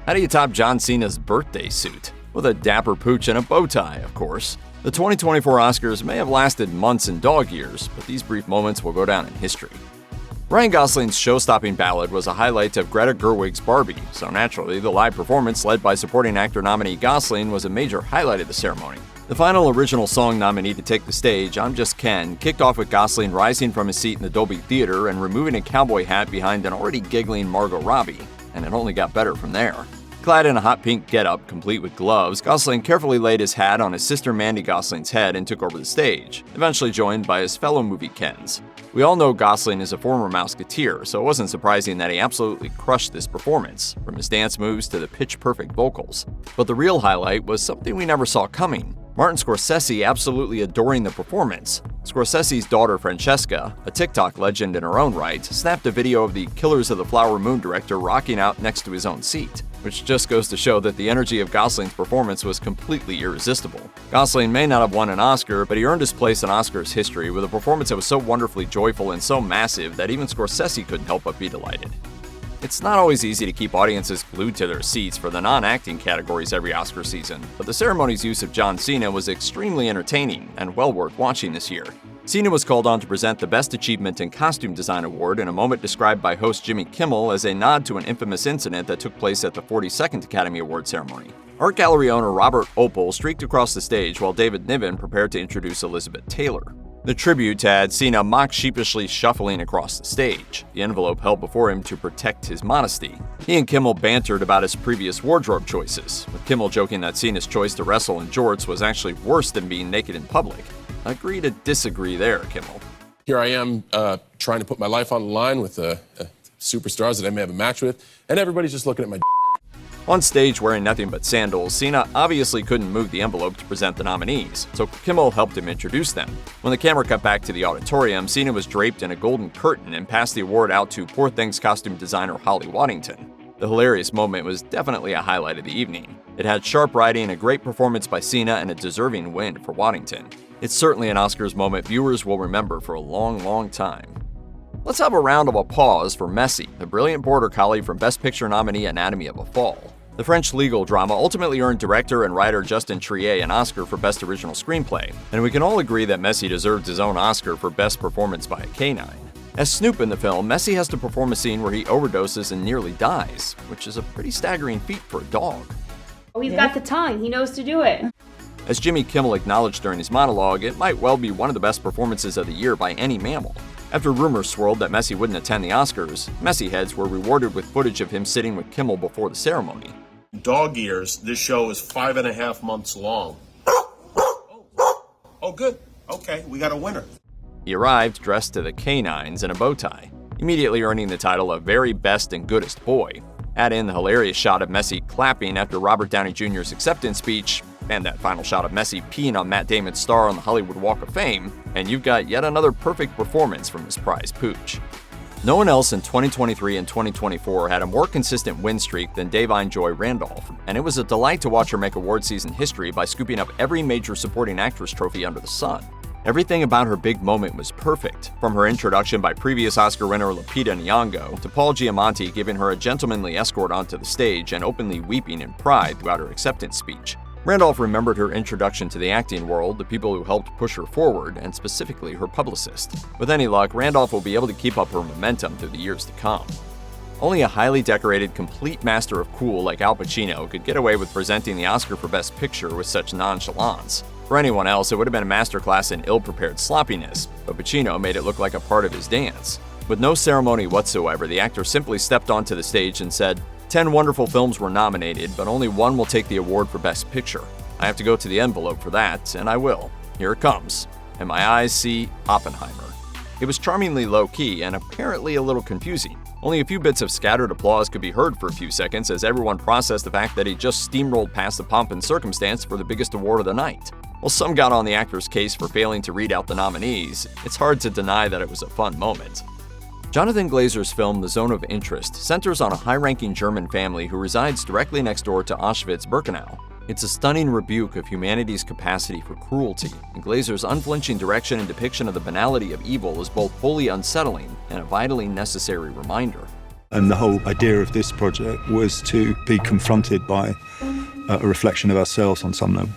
How do you top John Cena's birthday suit? With a dapper pooch and a bow tie, of course. The 2024 Oscars may have lasted months and dog years, but these brief moments will go down in history. Ryan Gosling's show-stopping ballad was a highlight of Greta Gerwig's Barbie, so naturally, the live performance led by supporting actor nominee Gosling was a major highlight of the ceremony. The final original song nominee to take the stage, I'm Just Ken, kicked off with Gosling rising from his seat in the Dolby Theater and removing a cowboy hat behind an already giggling Margot Robbie, and it only got better from there. Clad in a hot pink getup, complete with gloves, Gosling carefully laid his hat on his sister Mandy Gosling's head and took over the stage, eventually joined by his fellow movie Kens. We all know Gosling is a former Mouseketeer, so it wasn't surprising that he absolutely crushed this performance, from his dance moves to the pitch-perfect vocals. But the real highlight was something we never saw coming. Martin Scorsese absolutely adoring the performance. Scorsese's daughter Francesca, a TikTok legend in her own right, snapped a video of the Killers of the Flower Moon director rocking out next to his own seat, which just goes to show that the energy of Gosling's performance was completely irresistible. Gosling may not have won an Oscar, but he earned his place in Oscars history with a performance that was so wonderfully joyful and so massive that even Scorsese couldn't help but be delighted. It's not always easy to keep audiences glued to their seats for the non-acting categories every Oscar season, but the ceremony's use of John Cena was extremely entertaining and well worth watching this year. Cena was called on to present the Best Achievement in Costume Design Award in a moment described by host Jimmy Kimmel as a nod to an infamous incident that took place at the 42nd Academy Award ceremony. Art gallery owner Robert Opel streaked across the stage while David Niven prepared to introduce Elizabeth Taylor. The tribute had Cena mock sheepishly shuffling across the stage, the envelope held before him to protect his modesty. He and Kimmel bantered about his previous wardrobe choices, with Kimmel joking that Cena's choice to wrestle in jorts was actually worse than being naked in public. Agree to disagree there, Kimmel. Here I am trying to put my life on the line with superstars that I may have a match with, and everybody's just looking at my On stage wearing nothing but sandals, Cena obviously couldn't move the envelope to present the nominees, so Kimmel helped him introduce them. When the camera cut back to the auditorium, Cena was draped in a golden curtain and passed the award out to Poor Things costume designer Holly Waddington. The hilarious moment was definitely a highlight of the evening. It had sharp writing, a great performance by Cena, and a deserving win for Waddington. It's certainly an Oscars moment viewers will remember for a long, long time. Let's have a round of applause for Messi, the brilliant border collie from Best Picture nominee Anatomy of a Fall. The French legal drama ultimately earned director and writer Justin Triet an Oscar for Best Original Screenplay, and we can all agree that Messi deserved his own Oscar for Best Performance by a Canine. As Snoop in the film, Messi has to perform a scene where he overdoses and nearly dies, which is a pretty staggering feat for a dog. Oh, he's got the tongue. He knows to do it. As Jimmy Kimmel acknowledged during his monologue, it might well be one of the best performances of the year by any mammal. After rumors swirled that Messi wouldn't attend the Oscars, Messi heads were rewarded with footage of him sitting with Kimmel before the ceremony. Dog years, this show is 5.5 months long. Oh, good. Okay, we got a winner. He arrived dressed to the canines in a bow tie, immediately earning the title of Very Best and Goodest Boy. Add in the hilarious shot of Messi clapping after Robert Downey Jr.'s acceptance speech, and that final shot of Messi peeing on Matt Damon's star on the Hollywood Walk of Fame, and you've got yet another perfect performance from his prize pooch. No one else in 2023 and 2024 had a more consistent win streak than Davine Joy Randolph, and it was a delight to watch her make award season history by scooping up every major supporting actress trophy under the sun. Everything about her big moment was perfect, from her introduction by previous Oscar winner Lupita Nyong'o to Paul Giamatti giving her a gentlemanly escort onto the stage and openly weeping in pride throughout her acceptance speech. Randolph remembered her introduction to the acting world, the people who helped push her forward, and specifically her publicist. With any luck, Randolph will be able to keep up her momentum through the years to come. Only a highly decorated, complete master of cool like Al Pacino could get away with presenting the Oscar for Best Picture with such nonchalance. For anyone else, it would have been a masterclass in ill-prepared sloppiness, but Pacino made it look like a part of his dance. With no ceremony whatsoever, the actor simply stepped onto the stage and said, 10 wonderful films were nominated, but only one will take the award for Best Picture. I have to go to the envelope for that, and I will. Here it comes. And my eyes see Oppenheimer. It was charmingly low-key and apparently a little confusing. Only a few bits of scattered applause could be heard for a few seconds as everyone processed the fact that he just steamrolled past the pomp and circumstance for the biggest award of the night. While some got on the actor's case for failing to read out the nominees, it's hard to deny that it was a fun moment. Jonathan Glazer's film The Zone of Interest centers on a high-ranking German family who resides directly next door to Auschwitz-Birkenau. It's a stunning rebuke of humanity's capacity for cruelty, and Glazer's unflinching direction and depiction of the banality of evil is both wholly unsettling and a vitally necessary reminder. And the whole idea of this project was to be confronted by a reflection of ourselves on some level.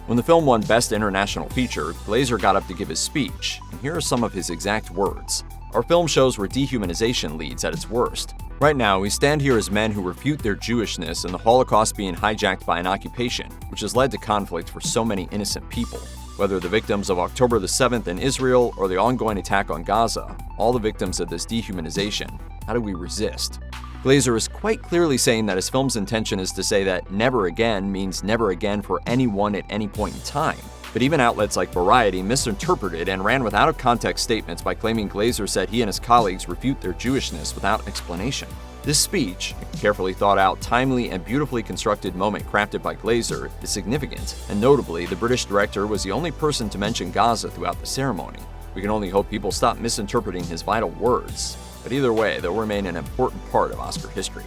When the film won Best International Feature, Glazer got up to give his speech, and here are some of his exact words. Our film shows where dehumanization leads at its worst. Right now, we stand here as men who refute their Jewishness and the Holocaust being hijacked by an occupation, which has led to conflict for so many innocent people. Whether the victims of October the 7th in Israel or the ongoing attack on Gaza, all the victims of this dehumanization, how do we resist? Glazer is quite clearly saying that his film's intention is to say that never again means never again for anyone at any point in time. But even outlets like Variety misinterpreted and ran with out-of-context statements by claiming Glazer said he and his colleagues refute their Jewishness without explanation. This speech, a carefully thought out, timely, and beautifully constructed moment crafted by Glazer, is significant, and notably, the British director was the only person to mention Gaza throughout the ceremony. We can only hope people stop misinterpreting his vital words. But either way, they'll remain an important part of Oscar history.